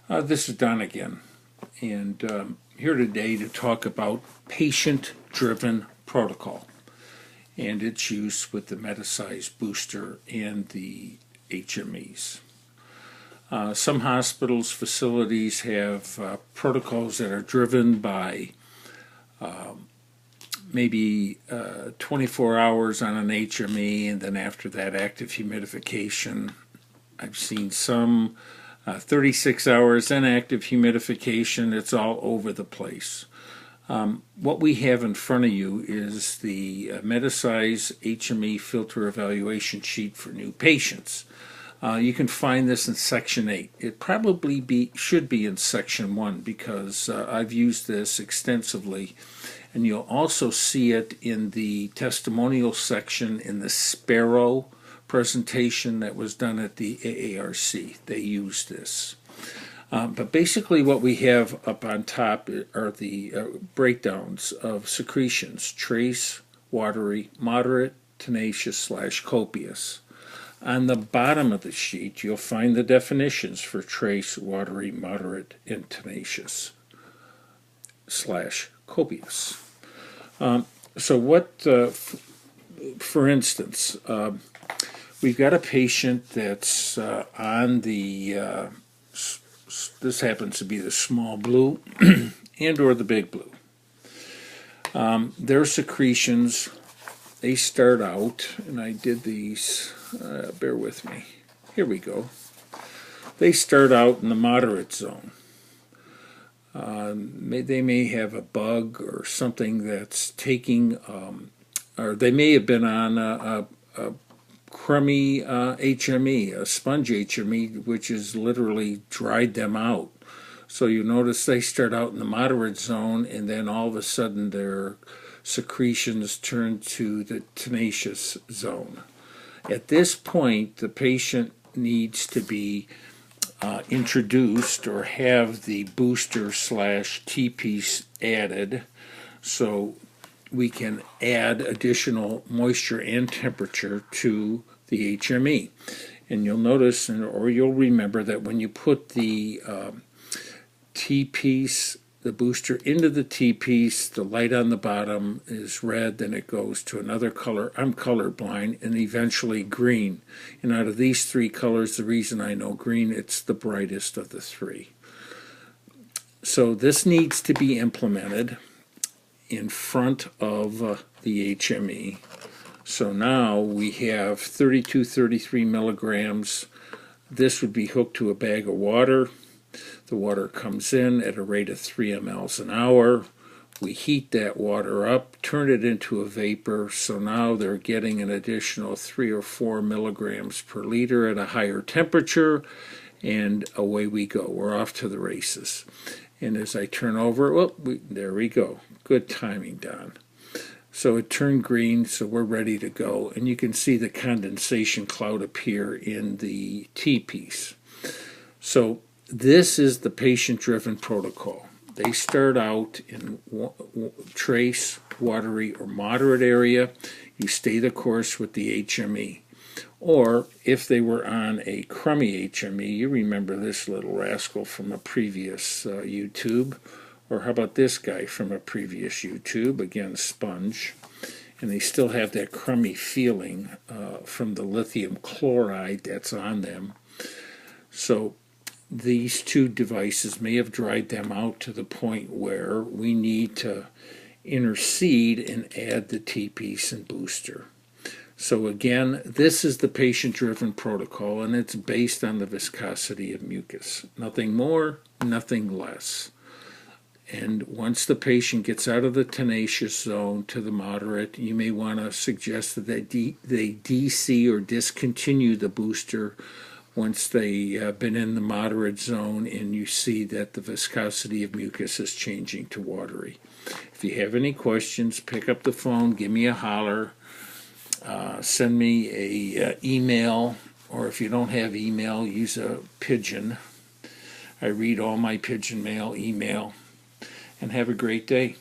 This is Don again, and here today to talk about patient-driven protocol and its use with the Metasize booster and the HMEs. Some hospitals, facilities have protocols that are driven by maybe 24 hours on an HME, and then after that active humidification. I've seen some 36 hours, then active humidification. It's all over the place. What we have in front of you is the Metasize HME filter evaluation sheet for new patients. You can find this in Section 8. It probably should be in Section 1 because I've used this extensively. And you'll also see it in the testimonial section in the Sparrow presentation that was done at the AARC. They used this. But basically what we have up on top are the breakdowns of secretions: trace, watery, moderate, tenacious / copious. On the bottom of the sheet you'll find the definitions for trace, watery, moderate, and tenacious / copious. So what, for instance, we've got a patient that's on the, this happens to be the small blue and or the big blue. Their secretions, they start out, and I did these, bear with me, here we go. They start out in the moderate zone. They may have a bug or something that's taking, or they may have been on a crummy HME, a sponge HME, which has literally dried them out. So you notice they start out in the moderate zone, and then all of a sudden their secretions turn to the tenacious zone. At this point, the patient needs to be introduced or have the booster / T-piece added so we can add additional moisture and temperature to the HME. And you'll notice, or you'll remember, that when you put the T-piece, the booster into the T-piece, the light on the bottom is red, then it goes to another color. I'm colorblind, and eventually green. And out of these three colors, the reason I know green, it's the brightest of the three. So this needs to be implemented in front of the HME. So now we have 33 milligrams. This would be hooked to a bag of water. The water comes in at a rate of 3 mLs an hour. We heat that water up, turn it into a vapor, so now they're getting an additional 3 or 4 milligrams per liter at a higher temperature, and away we go. We're off to the races. And as I turn over, there we go. Good timing, Don. So it turned green, so we're ready to go. And you can see the condensation cloud appear in the T-piece. So this is the patient-driven protocol. They start out in trace, watery, or moderate area. You stay the course with the HME. Or if they were on a crummy HME, you remember this little rascal from a previous YouTube. Or how about this guy from a previous YouTube, again sponge. And they still have that crummy feeling from the lithium chloride that's on them. So these two devices may have dried them out to the point where we need to intercede and add the T-piece and booster. So again, this is the patient-driven protocol, and it's based on the viscosity of mucus. Nothing more, nothing less. And once the patient gets out of the tenacious zone to the moderate, you may want to suggest that they DC or discontinue the booster once they have been in the moderate zone and you see that the viscosity of mucus is changing to watery. If you have any questions, pick up the phone, give me a holler, send me a email, or if you don't have email, use a pigeon. I read all my pigeon mail, email, and have a great day.